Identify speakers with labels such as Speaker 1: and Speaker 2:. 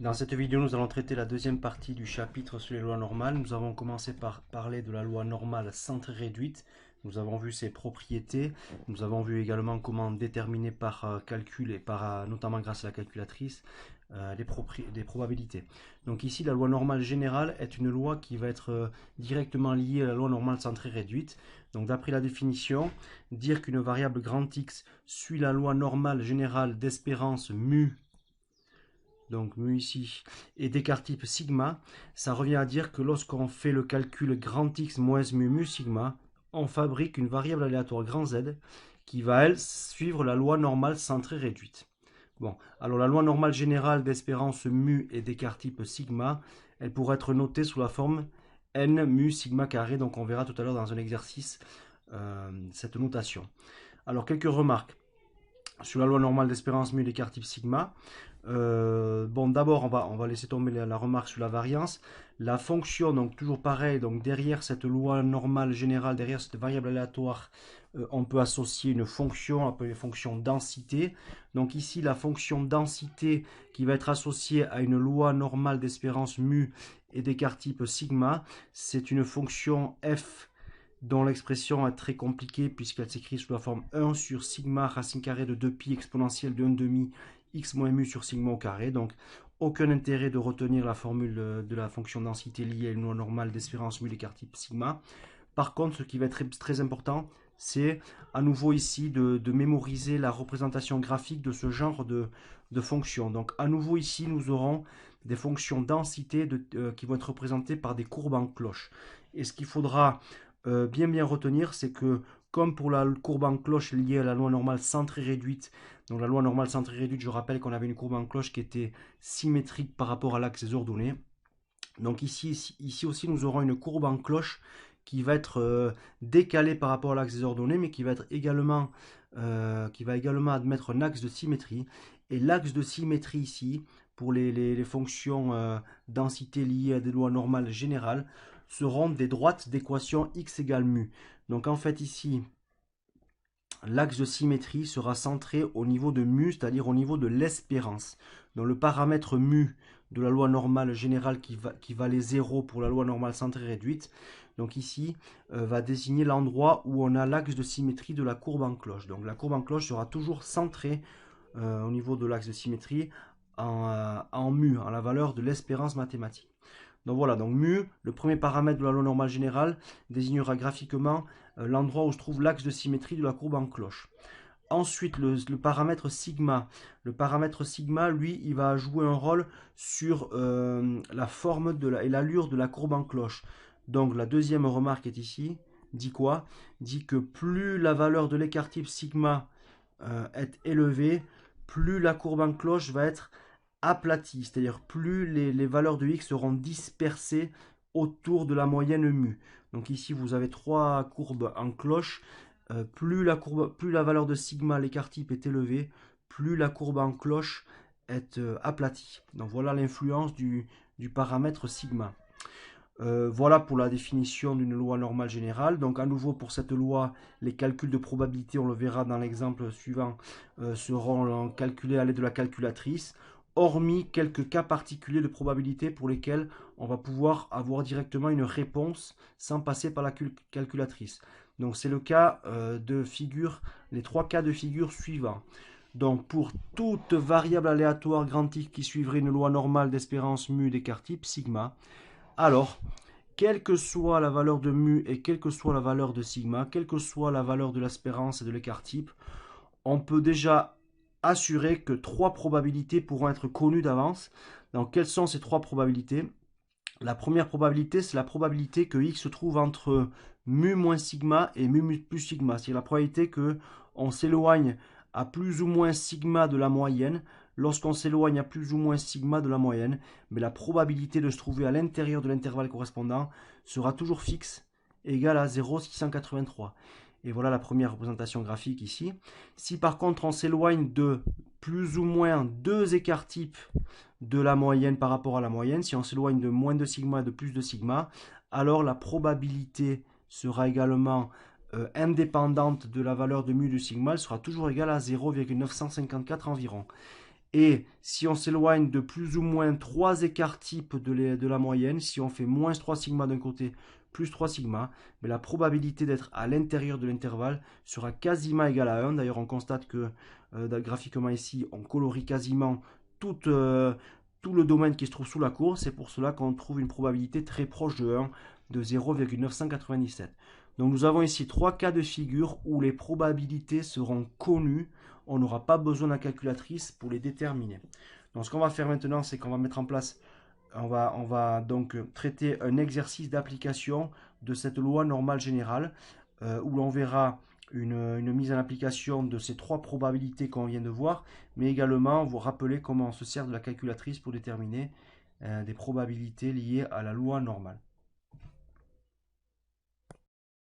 Speaker 1: Dans cette vidéo, nous allons traiter la deuxième partie du chapitre sur les lois normales. Nous avons commencé par parler de la loi normale centrée réduite. Nous avons vu ses propriétés. Nous avons vu également comment déterminer par calcul et notamment grâce à la calculatrice les probabilités. Donc ici, la loi normale générale est une loi qui va être directement liée à la loi normale centrée réduite. Donc d'après la définition, dire qu'une variable grand X suit la loi normale générale d'espérance mu, donc mu ici, et d'écart type sigma, ça revient à dire que lorsqu'on fait le calcul grand X moins mu mu sigma, on fabrique une variable aléatoire grand Z qui va, elle, suivre la loi normale centrée réduite. Bon, alors la loi normale générale d'espérance mu et d'écart type sigma, elle pourrait être notée sous la forme n mu sigma carré, donc on verra tout à l'heure dans un exercice cette notation. Alors quelques remarques sur la loi normale d'espérance mu et d'écart type sigma. Bon, d'abord, on va laisser tomber la remarque sur la variance. La fonction, donc toujours pareil, donc derrière cette loi normale générale, derrière cette variable aléatoire, on peut associer une fonction, appelée fonction densité. Donc ici, la fonction densité qui va être associée à une loi normale d'espérance mu et d'écart type sigma, c'est une fonction f dont l'expression est très compliquée puisqu'elle s'écrit sous la forme 1 sur sigma racine carrée de 2pi exponentielle de 1 demi x moins mu sur sigma au carré. Donc aucun intérêt de retenir la formule de la fonction densité liée à une loi normale d'espérance mu d'écart type sigma. Par contre, ce qui va être très important, c'est à nouveau ici de mémoriser la représentation graphique de ce genre de fonctions. Donc à nouveau ici, nous aurons des fonctions densité qui vont être représentées par des courbes en cloche. Et ce qu'il faudra bien retenir, c'est que comme pour la courbe en cloche liée à la loi normale centrée réduite, donc la loi normale centrée réduite, je rappelle qu'on avait une courbe en cloche qui était symétrique par rapport à l'axe des ordonnées. Donc ici aussi, nous aurons une courbe en cloche qui va être décalée par rapport à l'axe des ordonnées, mais qui va également admettre un axe de symétrie. Et l'axe de symétrie ici, pour les fonctions densité liées à des lois normales générales, seront des droites d'équation x égale mu. Donc en fait ici, l'axe de symétrie sera centré au niveau de mu, c'est-à-dire au niveau de l'espérance. Donc le paramètre mu de la loi normale générale qui valait 0 pour la loi normale centrée réduite, donc ici, va désigner l'endroit où on a l'axe de symétrie de la courbe en cloche. Donc la courbe en cloche sera toujours centrée au niveau de l'axe de symétrie en mu, en la valeur de l'espérance mathématique. Donc voilà, donc mu, le premier paramètre de la loi normale générale, désignera graphiquement l'endroit où se trouve l'axe de symétrie de la courbe en cloche. Ensuite, le paramètre sigma. Le paramètre sigma, lui, il va jouer un rôle sur la forme et l'allure de la courbe en cloche. Donc la deuxième remarque est ici, dit quoi? Dit que plus la valeur de l'écart type sigma est élevée, plus la courbe en cloche va être aplatie, c'est-à-dire plus les valeurs de x seront dispersées autour de la moyenne mu. Donc ici, vous avez trois courbes en cloche. Plus la valeur de sigma, l'écart type est élevé, plus la courbe en cloche est aplatie. Donc voilà l'influence du paramètre sigma. Voilà pour la définition d'une loi normale générale. Donc à nouveau pour cette loi, les calculs de probabilité, on le verra dans l'exemple suivant, seront calculés à l'aide de la calculatrice, hormis quelques cas particuliers de probabilité pour lesquels on va pouvoir avoir directement une réponse sans passer par la calculatrice. Donc c'est le cas de figure, les trois cas de figure suivants. Donc pour toute variable aléatoire grand X qui suivrait une loi normale d'espérance mu d'écart type sigma, alors, quelle que soit la valeur de mu et quelle que soit la valeur de sigma, quelle que soit la valeur de l'espérance et de l'écart type, on peut déjà assurer que trois probabilités pourront être connues d'avance. Donc, quelles sont ces trois probabilités? La première probabilité, c'est la probabilité que x se trouve entre mu moins sigma et mu plus sigma. C'est la probabilité qu'on s'éloigne à plus ou moins sigma de la moyenne. Lorsqu'on s'éloigne à plus ou moins sigma de la moyenne, mais la probabilité de se trouver à l'intérieur de l'intervalle correspondant sera toujours fixe, égale à 0,683. Et voilà la première représentation graphique ici. Si par contre on s'éloigne de plus ou moins deux écarts types de la moyenne par rapport à la moyenne, si on s'éloigne de moins de sigma et de plus de sigma, alors la probabilité sera également indépendante de la valeur de mu de sigma, elle sera toujours égale à 0,954 environ. Et si on s'éloigne de plus ou moins 3 écarts types de la moyenne, si on fait moins 3 sigma d'un côté, plus 3 sigma, mais la probabilité d'être à l'intérieur de l'intervalle sera quasiment égale à 1. D'ailleurs, on constate que graphiquement ici, on colorie quasiment tout le domaine qui se trouve sous la courbe. C'est pour cela qu'on trouve une probabilité très proche de 1, de 0,997. Donc nous avons ici 3 cas de figure où les probabilités seront connues. On n'aura pas besoin de la calculatrice pour les déterminer. Donc ce qu'on va faire maintenant, c'est qu'on va mettre en place, on va donc traiter un exercice d'application de cette loi normale générale, où l'on verra une mise en application de ces 3 probabilités qu'on vient de voir, mais également vous rappeler comment on se sert de la calculatrice pour déterminer des probabilités liées à la loi normale.